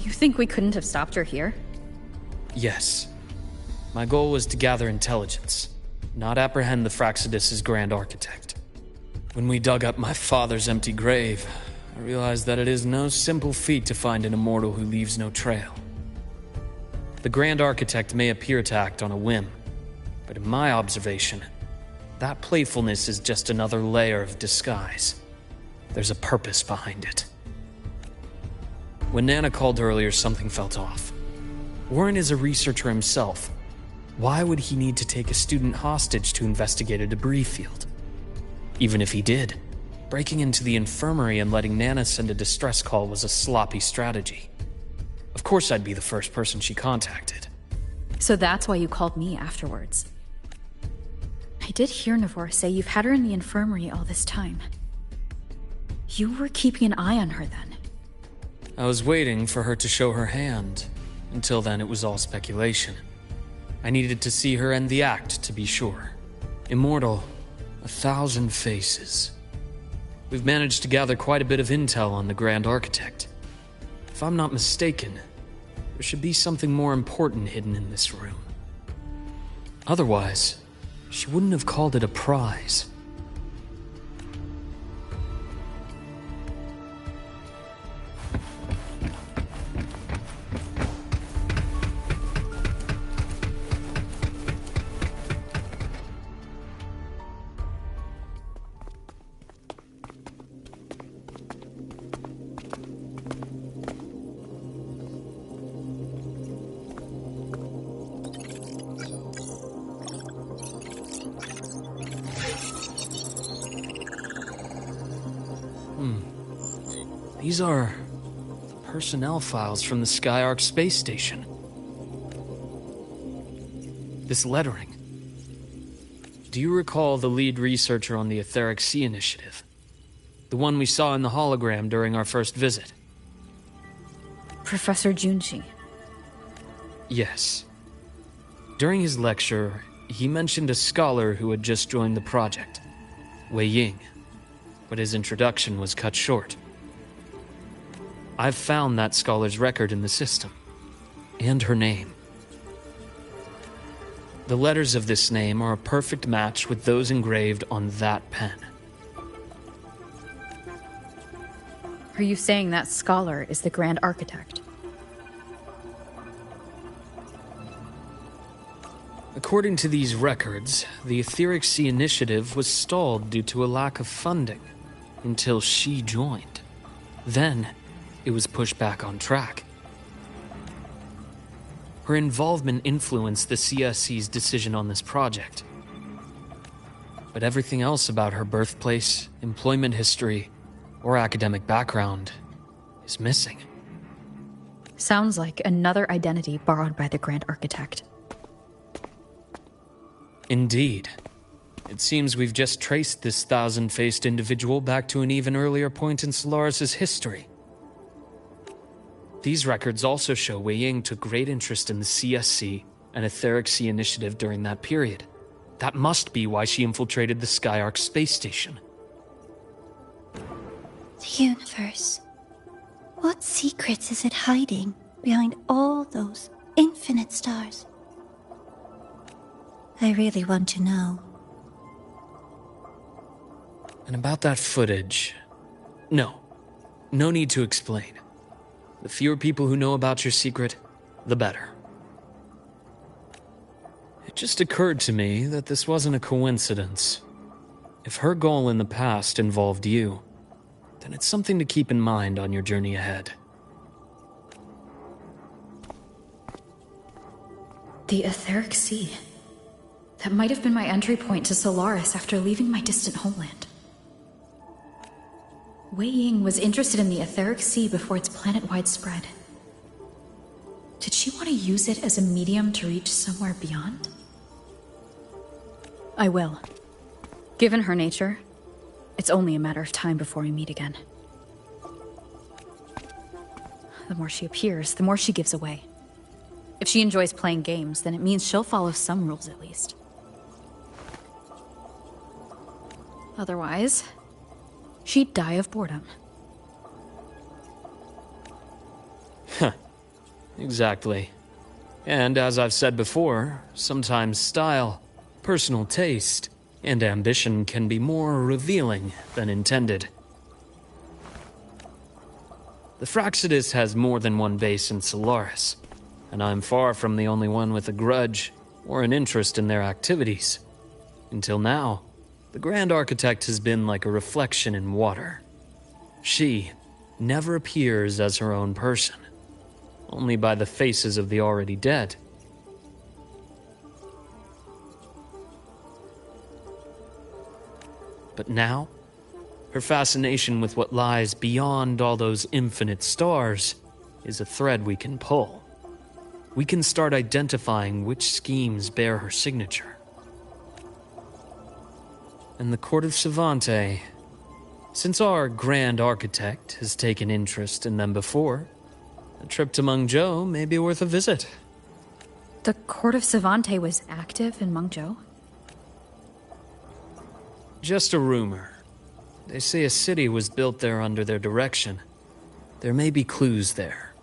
You think we couldn't have stopped her here? Yes. My goal was to gather intelligence, not apprehend the Fraxidus' Grand Architect. When we dug up my father's empty grave, I realized that it is no simple feat to find an immortal who leaves no trail. The Grand Architect may appear to act on a whim, but in my observation, that playfulness is just another layer of disguise. There's a purpose behind it. When Nana called earlier, something felt off. Warren is a researcher himself. Why would he need to take a student hostage to investigate a debris field? Even if he did, breaking into the infirmary and letting Nana send a distress call was a sloppy strategy. Of course I'd be the first person she contacted. So that's why you called me afterwards. I did hear Navor say you've had her in the infirmary all this time. You were keeping an eye on her then. I was waiting for her to show her hand. Until then, it was all speculation. I needed to see her end the act to be sure. Immortal, 1,000 faces. We've managed to gather quite a bit of intel on the Grand Architect. If I'm not mistaken, there should be something more important hidden in this room. Otherwise, she wouldn't have called it a prize. These are personnel files from the Skyark space station. This lettering. Do you recall the lead researcher on the Etheric Sea Initiative? The one we saw in the hologram during our first visit? Professor Junji. Yes. During his lecture, he mentioned a scholar who had just joined the project, Wei Ying, but his introduction was cut short. I've found that scholar's record in the system, and her name. The letters of this name are a perfect match with those engraved on that pen. Are you saying that scholar is the Grand Architect? According to these records, the Etheric Sea Initiative was stalled due to a lack of funding until she joined. Then, it was pushed back on track. Her involvement influenced the CSC's decision on this project. But everything else about her birthplace, employment history, or academic background is missing. Sounds like another identity borrowed by the Grand Architect. Indeed. It seems we've just traced this 1,000-faced individual back to an even earlier point in Solaris' history. These records also show Wei Ying took great interest in the CSC and Etheric Sea Initiative during that period. That must be why she infiltrated the Skyark space station. The universe. What secrets is it hiding behind all those infinite stars? I really want to know. And about that footage... No need to explain. The fewer people who know about your secret, the better. It just occurred to me that this wasn't a coincidence. If her goal in the past involved you, then it's something to keep in mind on your journey ahead. The Etheric Sea. That might have been my entry point to Solaris after leaving my distant homeland. Wei Ying was interested in the Etheric Sea before its planet-wide spread. Did she want to use it as a medium to reach somewhere beyond? I will. Given her nature, it's only a matter of time before we meet again. The more she appears, the more she gives away. If she enjoys playing games, then it means she'll follow some rules at least. Otherwise, she'd die of boredom. Exactly. And as I've said before, sometimes style, personal taste, and ambition can be more revealing than intended. The Fraxidus has more than one base in Solaris, and I'm far from the only one with a grudge or an interest in their activities. Until now, the Grand Architect has been like a reflection in water. She never appears as her own person, only by the faces of the already dead. But now, her fascination with what lies beyond all those infinite stars is a thread we can pull. We can start identifying which schemes bear her signature. And the Court of Savante, since our Grand Architect has taken interest in them before, a trip to Mengzhou may be worth a visit. The Court of Savante was active in Mengzhou? Just a rumor. They say a city was built there under their direction. There may be clues there.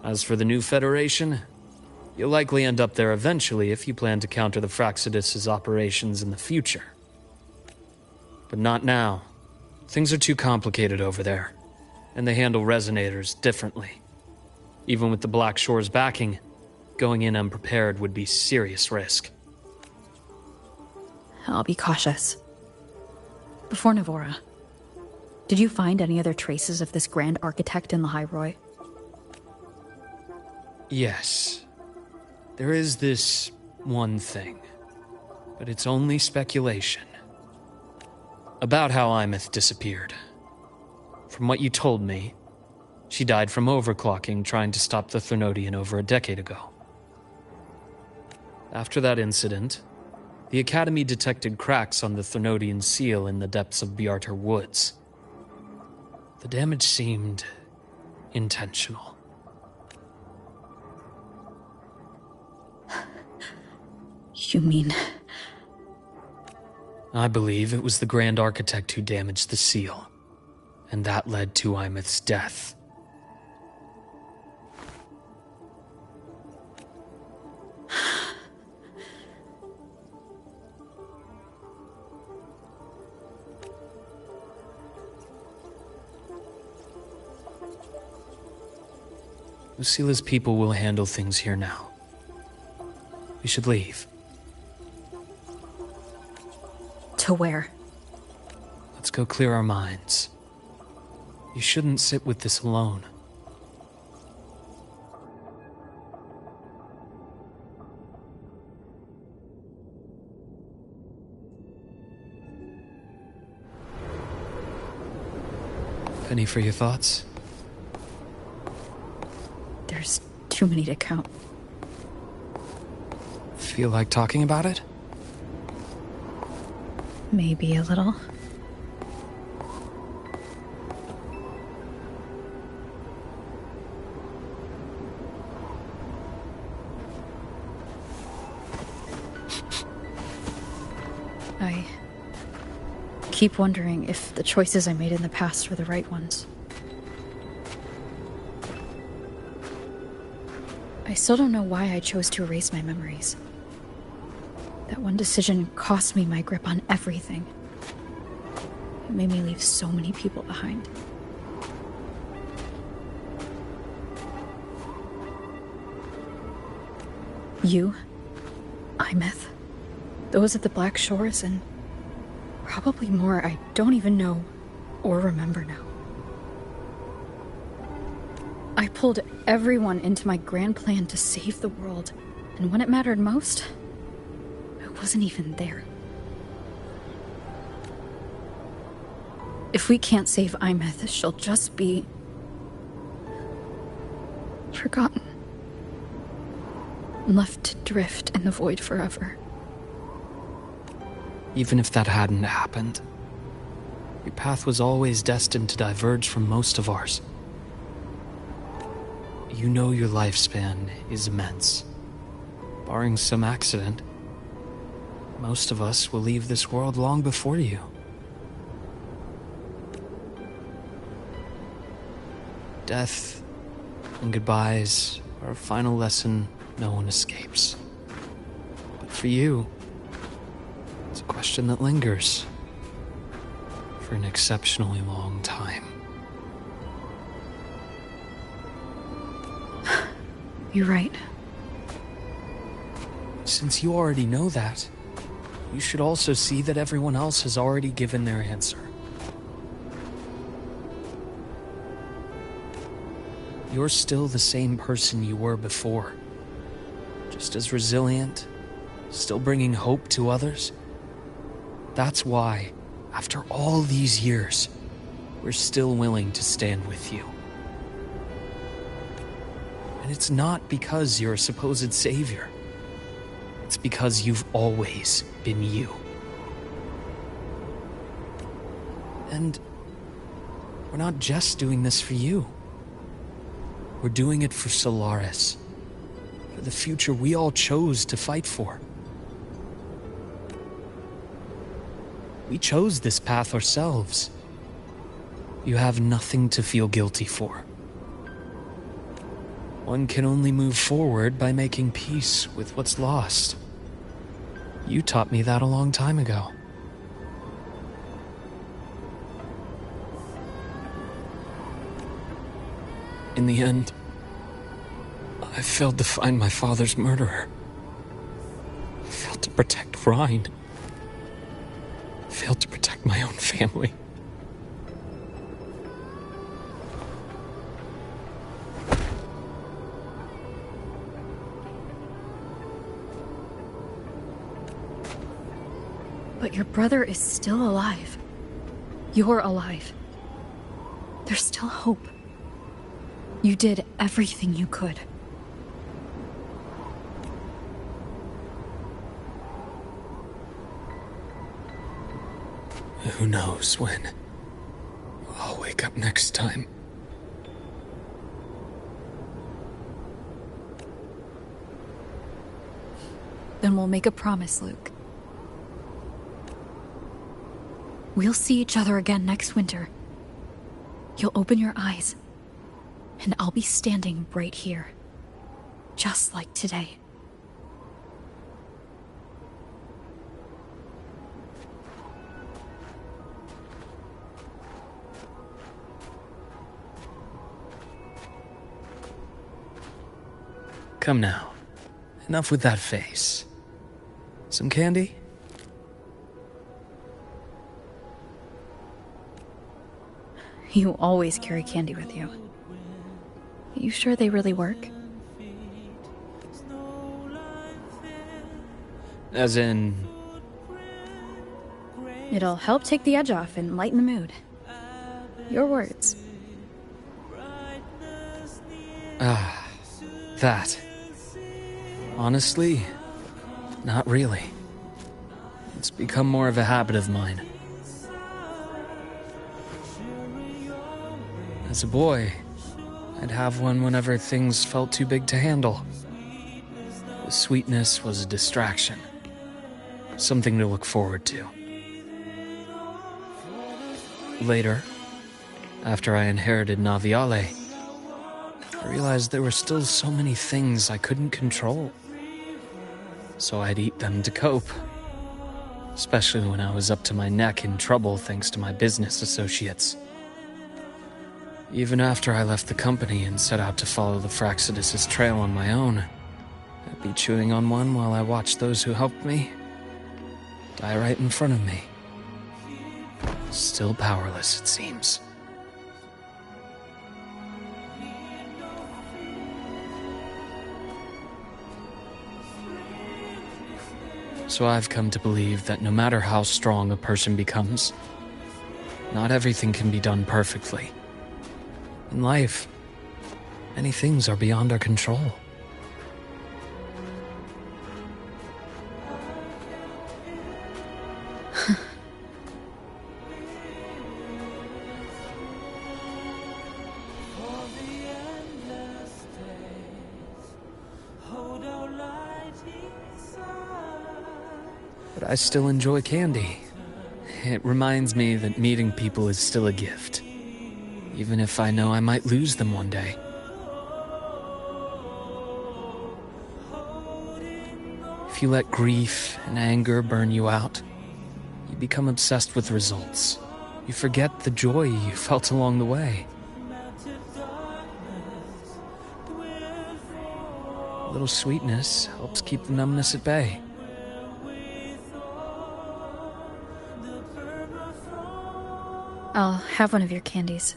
As for the new Federation, you'll likely end up there eventually if you plan to counter the Fraxidus' operations in the future. But not now. Things are too complicated over there, and they handle resonators differently. Even with the Black Shore's backing, going in unprepared would be serious risk. I'll be cautious. Before Navora, did you find any other traces of this Grand Architect in Lahai-Roi? Yes. There is this one thing, but it's only speculation. About how Imeth disappeared. From what you told me, she died from overclocking trying to stop the Threnodian over a decade ago. After that incident, the Academy detected cracks on the Threnodian seal in the depths of Biarter Woods. The damage seemed intentional. You mean... I believe it was the Grand Architect who damaged the seal, and that led to Imeth's death. Lucila's people will handle things here now. We should leave. To where? Let's go clear our minds. You shouldn't sit with this alone. Penny for your thoughts? There's too many to count. Feel like talking about it? Maybe a little. I keep wondering if the choices I made in the past were the right ones. I still don't know why I chose to erase my memories. That one decision cost me my grip on everything. It made me leave so many people behind. You, Imeth, those at the Black Shores, and probably more I don't even know or remember now. I pulled everyone into my grand plan to save the world, and when it mattered most, I wasn't even there. If we can't save Imeth, she'll just be... forgotten. Left to drift in the void forever. Even if that hadn't happened, your path was always destined to diverge from most of ours. You know your lifespan is immense. Barring some accident, most of us will leave this world long before you. Death and goodbyes are a final lesson no one escapes. But for you, it's a question that lingers for an exceptionally long time. You're right. Since you already know that, you should also see that everyone else has already given their answer. You're still the same person you were before. Just as resilient, still bringing hope to others. That's why, after all these years, we're still willing to stand with you. And it's not because you're a supposed savior. It's because you've always been you. And we're not just doing this for you. We're doing it for Solaris. For the future we all chose to fight for. We chose this path ourselves. You have nothing to feel guilty for. One can only move forward by making peace with what's lost. You taught me that a long time ago. In the end, I failed to find my father's murderer. I failed to protect Rhine. I failed to protect my own family. But your brother is still alive. You're alive. There's still hope. You did everything you could. Who knows when I'll wake up next time. Then we'll make a promise, Luke. We'll see each other again next winter. You'll open your eyes, and I'll be standing right here. Just like today. Come now. Enough with that face. Some candy? You always carry candy with you. You sure they really work? As in... It'll help take the edge off and lighten the mood. Your words. Ah, that. Honestly, not really. It's become more of a habit of mine. As a boy, I'd have one whenever things felt too big to handle. The sweetness was a distraction. Something to look forward to. Later, after I inherited Naviale, I realized there were still so many things I couldn't control. So I'd eat them to cope. Especially when I was up to my neck in trouble thanks to my business associates. Even after I left the company and set out to follow the Fraxidus' trail on my own, I'd be chewing on one while I watched those who helped me die right in front of me. Still powerless, it seems. So I've come to believe that no matter how strong a person becomes, not everything can be done perfectly. In life, many things are beyond our control. But I still enjoy candy. It reminds me that meeting people is still a gift. Even if I know I might lose them one day. If you let grief and anger burn you out, you become obsessed with results. You forget the joy you felt along the way. A little sweetness helps keep the numbness at bay. I'll have one of your candies.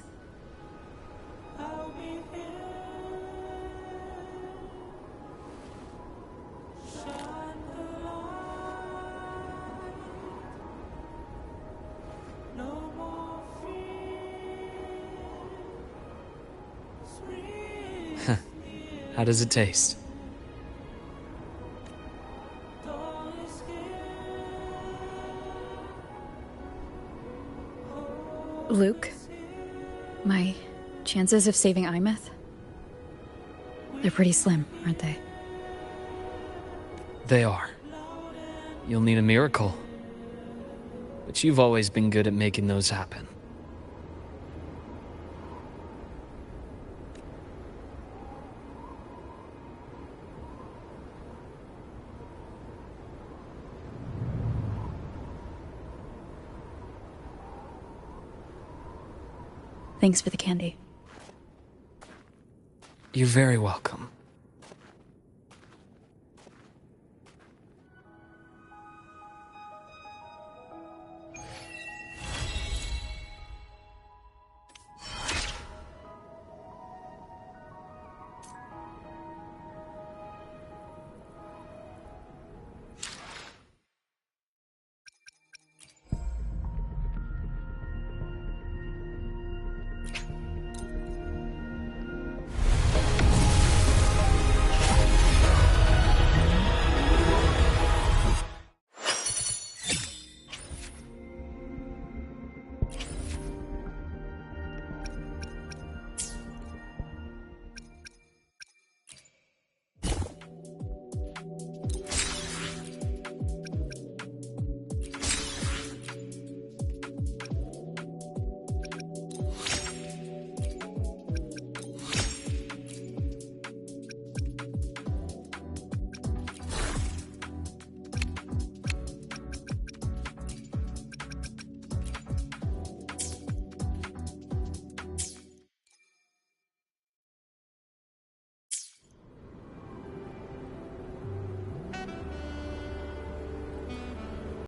How does it taste? Luke, my chances of saving Imeth? They're pretty slim, aren't they? They are. You'll need a miracle. But you've always been good at making those happen. Thanks for the candy. You're very welcome.